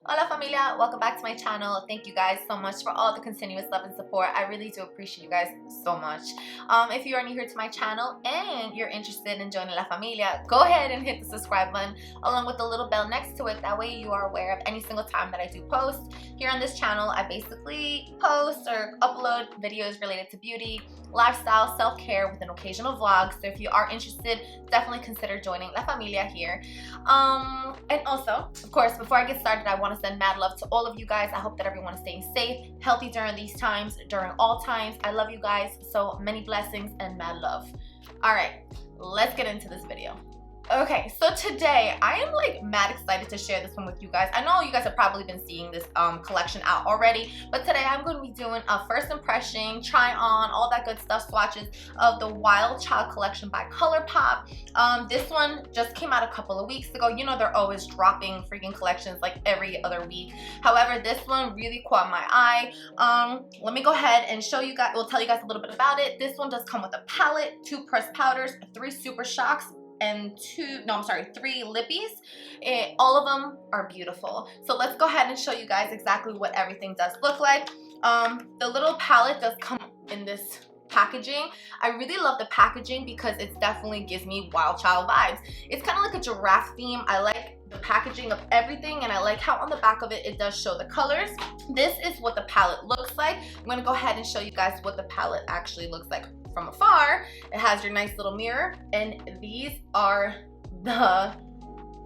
Hola familia, welcome back to my channel. Thank you guys so much for all the continuous love and support. I really do appreciate you guys so much. If you are new here to my channel and you're interested in joining La Familia, go ahead and hit the subscribe button along with the little bell next to it. That way you are aware of any single time that I do post. Here on this channel, I basically post or upload videos related to beauty, lifestyle, self-care with an occasional vlog. So if you are interested, definitely consider joining La Familia here. And also, of course, before I get started, I want to send mad love to all of you guys. I hope that everyone is staying safe, healthy during these times, during all times. I love you guys. So many blessings and mad love. All right, let's get into this video. Okay, so today I am like mad excited to share this one with you guys. I know you guys have probably been seeing this collection out already, but today I'm going to be doing a first impression, try on, all that good stuff, swatches of the Wild Child collection by Colourpop. This one just came out a couple of weeks ago. You know they're always dropping freaking collections like every other week. However, this one really caught my eye. Let me go ahead and show you guys, we'll tell you guys a little bit about it. This one does come with a palette, 2 pressed powders, 3 super shocks, and 3 Lippies. All of them are beautiful. So let's go ahead and show you guys exactly what everything does look like. The little palette does come in this packaging. I really love the packaging because it definitely gives me Wild Child vibes. It's kind of like a giraffe theme. I like the packaging of everything, and I like how on the back of it does show the colors. This is what the palette looks like. I'm going to go ahead and show you guys what the palette actually looks like from afar. It has your nice little mirror, and these are the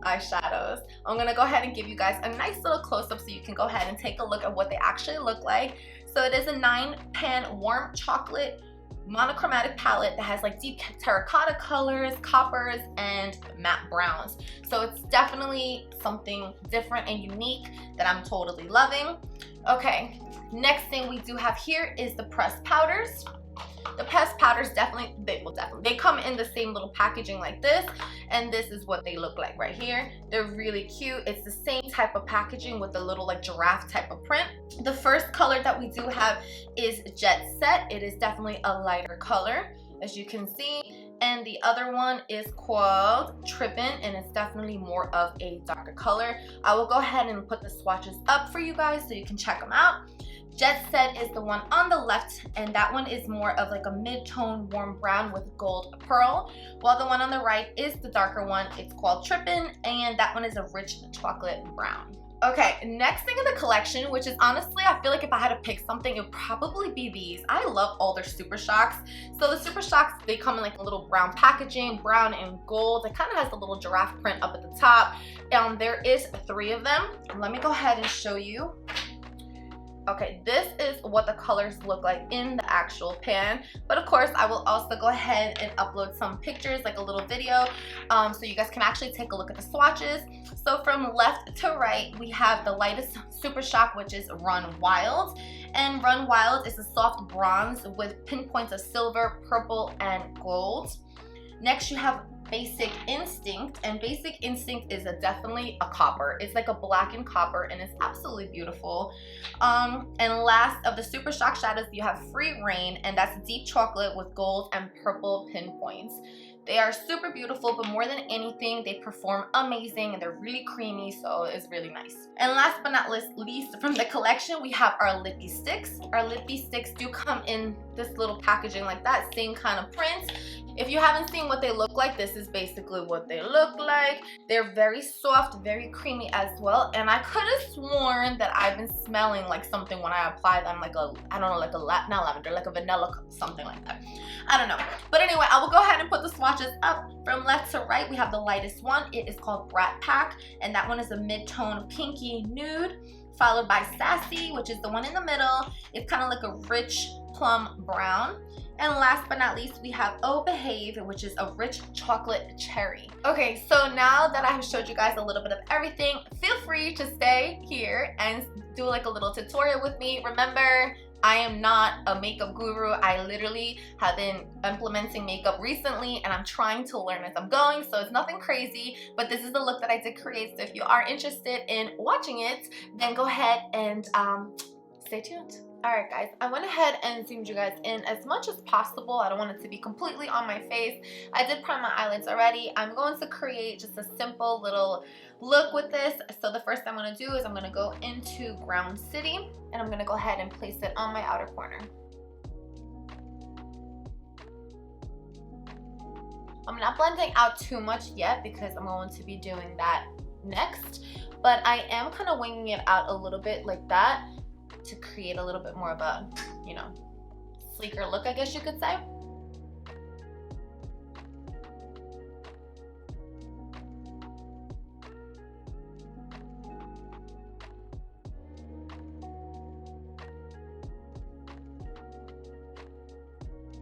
eyeshadows. I'm gonna go ahead and give you guys a nice little close-up so you can go ahead and take a look at what they actually look like. So it is a 9-pan warm chocolate monochromatic palette that has like deep terracotta colors, coppers, and matte browns. So it's definitely something different and unique that I'm totally loving. Okay, next thing we do have here is the pressed powders. The pressed powders they come in the same little packaging like this, and this is what they look like right here. They're really cute. It's the same type of packaging with the little like giraffe type of print. The first color that we do have is Jet Set. It is definitely a lighter color, as you can see. And the other one is called Trippin, and it's definitely more of a darker color. I will go ahead and put the swatches up for you guys so you can check them out. Jet Set is the one on the left, and that one is more of like a mid-tone warm brown with gold pearl, while the one on the right is the darker one. It's called Trippin, and that one is a rich chocolate brown. Okay, next thing in the collection, which is honestly, I feel like if I had to pick something, it would probably be these. I love all their super shocks. So the super shocks, they come in like a little brown packaging, brown and gold. It kind of has the little giraffe print up at the top. There is 3 of them. Let me go ahead and show you. Okay, this is what the colors look like in the actual pan, but of course I will also go ahead and upload some pictures, like a little video, so you guys can actually take a look at the swatches. So from left to right, we have the lightest super shock, which is Run Wild, and Run Wild is a soft bronze with pinpoints of silver, purple, and gold. Next you have Basic Instinct, and Basic Instinct is definitely a copper. It's like a blackened copper, and it's absolutely beautiful. And last of the super shock shadows, you have Free Reign, and that's deep chocolate with gold and purple pinpoints. They are super beautiful, but more than anything, they perform amazing, and they're really creamy, so it's really nice. And last but not least from the collection, we have our Lippie Stix. Our Lippie Stix do come in this little packaging like that, same kind of print. If you haven't seen what they look like, this is basically what they look like. They're very soft, very creamy as well, and I could have sworn that I've been smelling like something when I apply them, like a, I don't know, like a, not lavender, like a vanilla, something like that. I don't know. But anyway, I will go ahead and put the swatches up. From left to right, we have the lightest one. It is called Brat Pack, and that one is a mid-tone pinky nude, followed by Sassy, which is the one in the middle. It's kind of like a rich plum brown. And last but not least, we have Oh Behave, which is a rich chocolate cherry. Okay, so now that I have showed you guys a little bit of everything, feel free to stay here and do like a little tutorial with me. Remember, I am not a makeup guru. I literally have been implementing makeup recently, and I'm trying to learn as I'm going, so it's nothing crazy, but this is the look that I did create. So if you are interested in watching it, then go ahead and stay tuned. Alright guys, I went ahead and zoomed you guys in as much as possible. I don't want it to be completely on my face. I did prime my eyelids already. I'm going to create just a simple little look with this. So the first thing I'm going to do is I'm going to go into Ground City, and I'm going to go ahead and place it on my outer corner. I'm not blending out too much yet because I'm going to be doing that next, but I am kind of winging it out a little bit like that to create a little bit more of a, you know, sleeker look, I guess you could say.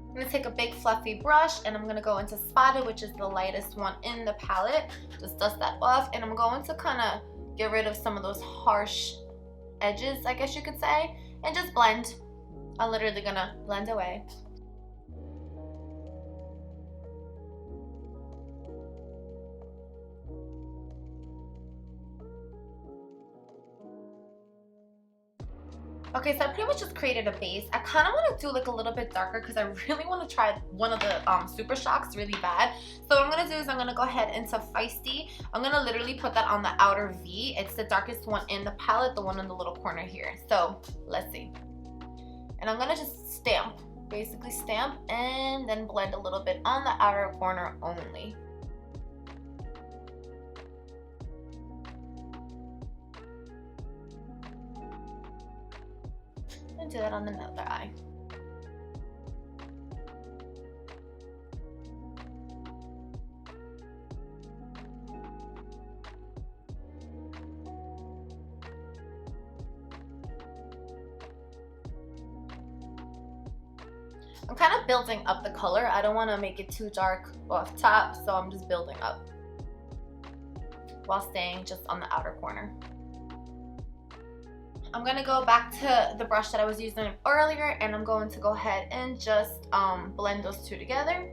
I'm gonna take a big fluffy brush and I'm gonna go into Spotted, which is the lightest one in the palette. Just dust that off, and I'm going to kind of get rid of some of those harsh edges, I guess you could say, and just blend. I'm literally gonna blend away. Okay, so I pretty much just created a base. I kind of want to do like a little bit darker because I really want to try one of the Super Shocks really bad. So what I'm going to do is I'm going to go ahead into Feisty. I'm going to literally put that on the outer V. It's the darkest one in the palette, the one in the little corner here. So let's see. And I'm going to just stamp, basically stamp, and then blend a little bit on the outer corner only. And do that on another eye. I'm kind of building up the color. I don't want to make it too dark off top, so I'm just building up while staying just on the outer corner. I'm going to go back to the brush that I was using earlier, and I'm going to go ahead and just blend those two together.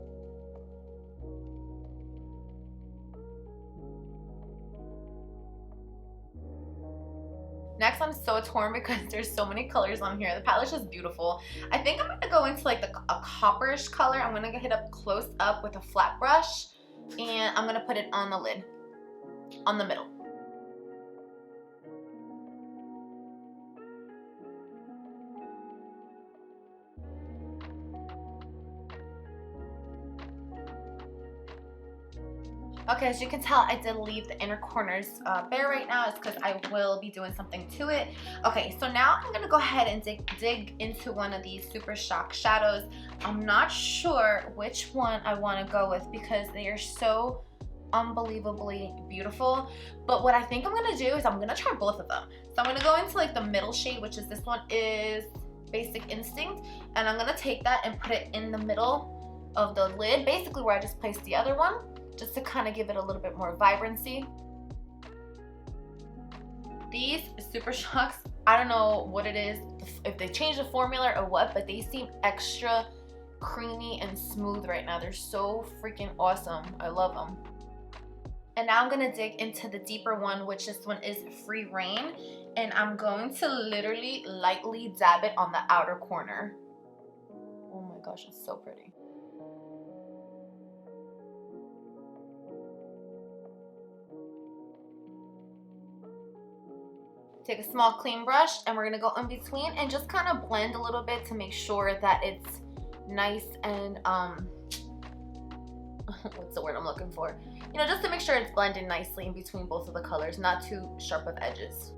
Next, I'm so torn because there's so many colors on here. The palette's just beautiful. I think I'm going to go into like a copperish color. I'm going to hit up close up with a flat brush, and I'm going to put it on the lid, on the middle. Okay, as you can tell, I did leave the inner corners bare right now. It's because I will be doing something to it. Okay, so now I'm going to go ahead and dig into one of these Super Shock shadows. I'm not sure which one I want to go with because they are so unbelievably beautiful. But what I think I'm going to do is I'm going to try both of them. So I'm going to go into like the middle shade, which is this one is Basic Instinct. And I'm going to take that and put it in the middle of the lid, basically where I just placed the other one, just to kind of give it a little bit more vibrancy. These Super Shocks, I don't know what it is, if they changed the formula or what, but they seem extra creamy and smooth right now. They're so freaking awesome. I love them. And now I'm going to dig into the deeper one, which this one is Free Reign. And I'm going to literally lightly dab it on the outer corner. Oh my gosh, it's so pretty. Take a small clean brush and we're gonna go in between and just kind of blend a little bit to make sure that it's nice and what's the word I'm looking for? You know, just to make sure it's blending nicely in between both of the colors, not too sharp of edges.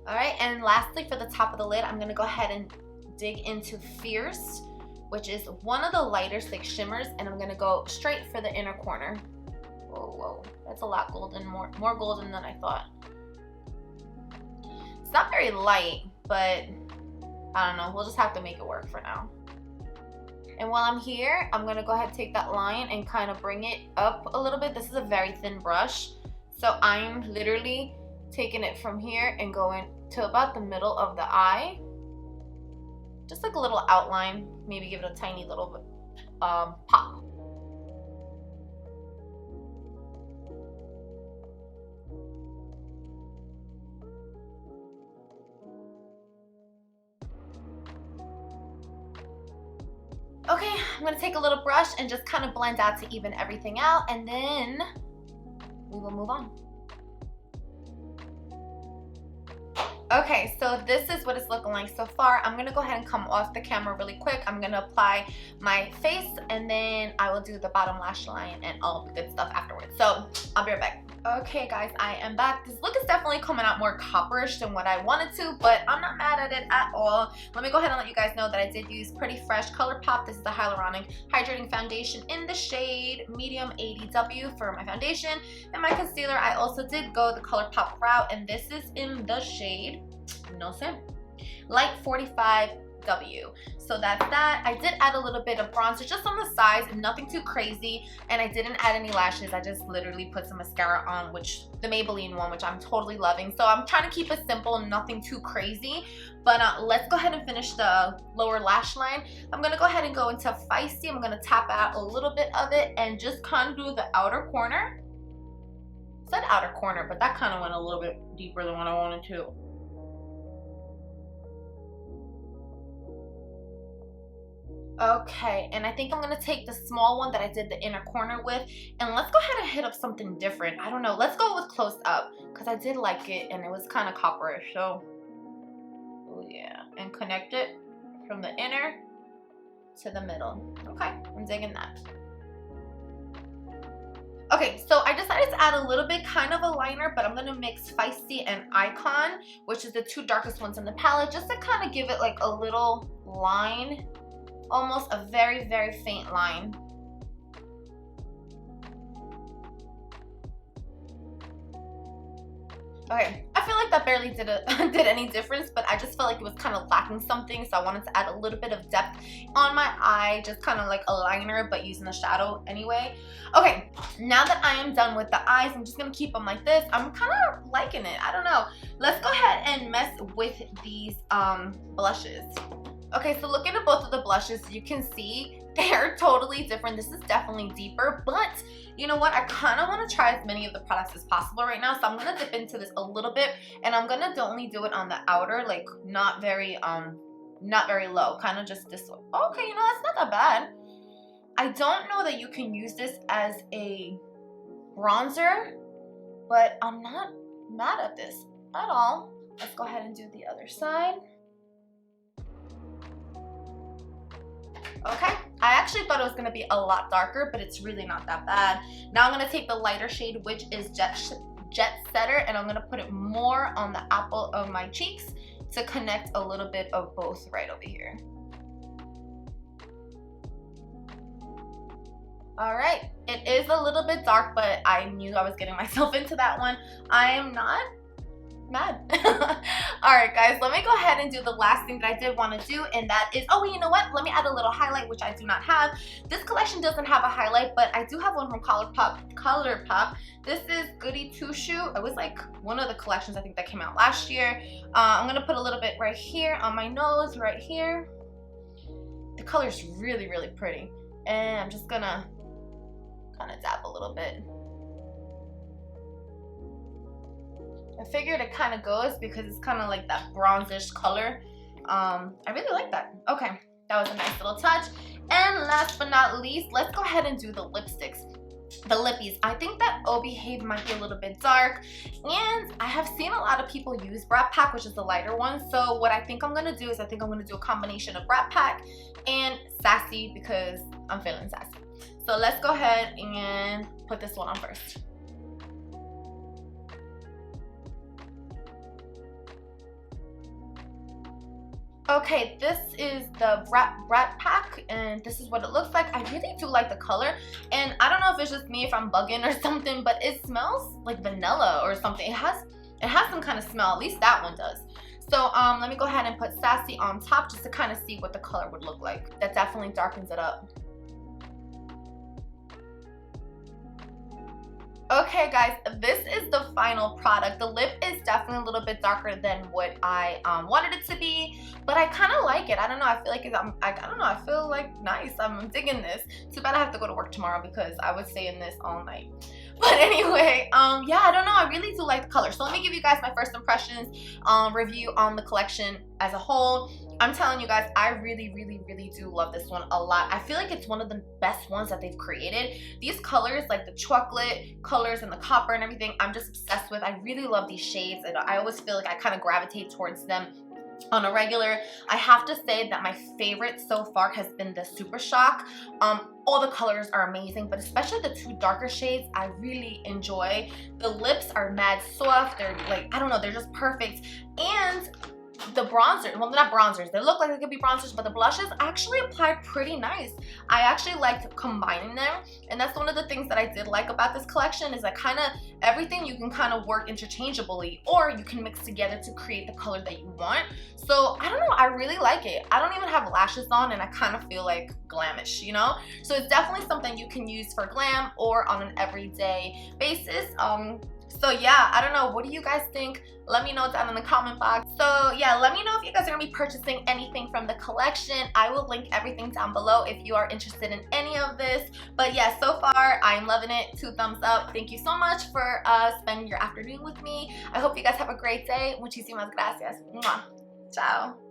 Alright, and lastly for the top of the lid, I'm gonna go ahead and dig into Fierce, which is one of the lighter like shimmers, and I'm gonna go straight for the inner corner. Whoa, that's a lot golden, more golden than I thought. It's not very light, but I don't know. We'll just have to make it work for now. And while I'm here, I'm going to go ahead and take that line and kind of bring it up a little bit. This is a very thin brush. So I'm literally taking it from here and going to about the middle of the eye. Just like a little outline. Maybe give it a tiny little pop. Okay, I'm gonna take a little brush and just kind of blend out to even everything out, and then we will move on. Okay, so this is what it's looking like so far. I'm gonna go ahead and come off the camera really quick. I'm gonna apply my face and then I will do the bottom lash line and all the good stuff afterwards. So I'll be right back. Okay guys, I am back. This look is definitely coming out more copperish than what I wanted to, but I'm not mad at it at all. Let me go ahead and let you guys know that I did use Pretty Fresh Colourpop. This is the hyaluronic hydrating foundation in the shade medium 80W for my foundation. And my concealer, I also did go the Colourpop route, and this is in the shade, no sé, light 45W. So that's that. I did add a little bit of bronzer just on the sides, nothing too crazy, and I didn't add any lashes. I just literally put some mascara on, which the Maybelline one, which I'm totally loving. So I'm trying to keep it simple, nothing too crazy. But let's go ahead and finish the lower lash line. I'm gonna go ahead and go into Feisty. I'm gonna tap out a little bit of it and just kind of do the outer corner. I said outer corner, but that kind of went a little bit deeper than what I wanted to. Okay, and I think I'm gonna take the small one that I did the inner corner with, and let's go ahead and hit up something different. I don't know, let's go with Close Up, because I did like it and it was kind of copperish. So, oh yeah, and connect it from the inner to the middle. Okay, I'm digging that. Okay, so I decided to add a little bit kind of a liner, but I'm gonna mix Feisty and Icon, which is the two darkest ones in the palette, just to kind of give it like a little line. Almost a very, very faint line. Okay, I feel like that barely did any difference, but I just felt like it was kind of lacking something, so I wanted to add a little bit of depth on my eye, just kind of like a liner, but using the shadow anyway. Okay, now that I am done with the eyes, I'm just gonna keep them like this. I'm kind of liking it, I don't know. Let's go ahead and mess with these blushes. Okay, so looking at both of the blushes, you can see they're totally different. This is definitely deeper, but you know what? I kind of want to try as many of the products as possible right now, so I'm gonna dip into this a little bit, and I'm gonna only do it on the outer, like not very low, kind of just this way. Okay, you know, that's not that bad. I don't know that you can use this as a bronzer, but I'm not mad at this at all. Let's go ahead and do the other side. Okay, I actually thought it was gonna be a lot darker, but it's really not that bad. Now I'm gonna take the lighter shade, which is Jet Setter, and I'm gonna put it more on the apple of my cheeks to connect a little bit of both right over here. All right, it is a little bit dark, but I knew I was getting myself into that one. I am not mad. All right guys, let me go ahead and do the last thing that I did want to do, and that is, oh, you know what, let me add a little highlight, which I do not have. This collection doesn't have a highlight, but I do have one from Colourpop. This is Goody Two Shoe. It was like one of the collections I think that came out last year. I'm gonna put a little bit right here on my nose, right here. The color is really, really pretty, and I'm just gonna kind of dab a little bit. I figured it kind of goes because it's kind of like that bronzish color. I really like that. Okay, that was a nice little touch. And last but not least, let's go ahead and do the lipsticks. The Lippies. I think that Oh Behave might be a little bit dark, and I have seen a lot of people use Brat Pack, which is the lighter one. So what I think I'm gonna do is I think I'm gonna do a combination of Brat Pack and Sassy because I'm feeling sassy. So let's go ahead and put this one on first. Okay, this is the Brat Pack, and this is what it looks like. I really do like the color, and I don't know if it's just me, if I'm bugging or something, but it smells like vanilla or something. It has some kind of smell, at least that one does. So let me go ahead and put Sassy on top just to kind of see what the color would look like. That definitely darkens it up. Okay guys, this is the final product. The lip is definitely a little bit darker than what I wanted it to be, but I kind of like it. I don't know, I feel like I don't know, I feel like nice. I'm digging this. Too bad I have to go to work tomorrow because I would stay in this all night. But anyway, yeah, I don't know. I really do like the color. So let me give you guys my first impressions review on the collection as a whole. I'm telling you guys, I really, really, really do love this one a lot. I feel like it's one of the best ones that they've created. These colors, like the chocolate colors and the copper and everything, I'm just obsessed with. I really love these shades, and I always feel like I kind of gravitate towards them on a regular. I have to say that my favorite so far has been the Super Shock. All the colors are amazing, but especially the two darker shades I really enjoy. The lips are mad soft. They're like, I don't know, they're just perfect. And the bronzer, well, they're not bronzers, they look like they could be bronzers, but the blushes actually applied pretty nice. I actually liked combining them, and that's one of the things that I did like about this collection, is that kind of everything you can kind of work interchangeably, or you can mix together to create the color that you want. So I don't know, I really like it. I don't even have lashes on, and I kind of feel like glamish, you know? So it's definitely something you can use for glam or on an everyday basis. So yeah, I don't know, what do you guys think? Let me know down in the comment box. So yeah, let me know if you guys are gonna be purchasing anything from the collection. I will link everything down below if you are interested in any of this. But yeah, so far I'm loving it. 2 thumbs up. Thank you so much for spending your afternoon with me. I hope you guys have a great day. Muchísimas gracias. Mwah. Ciao.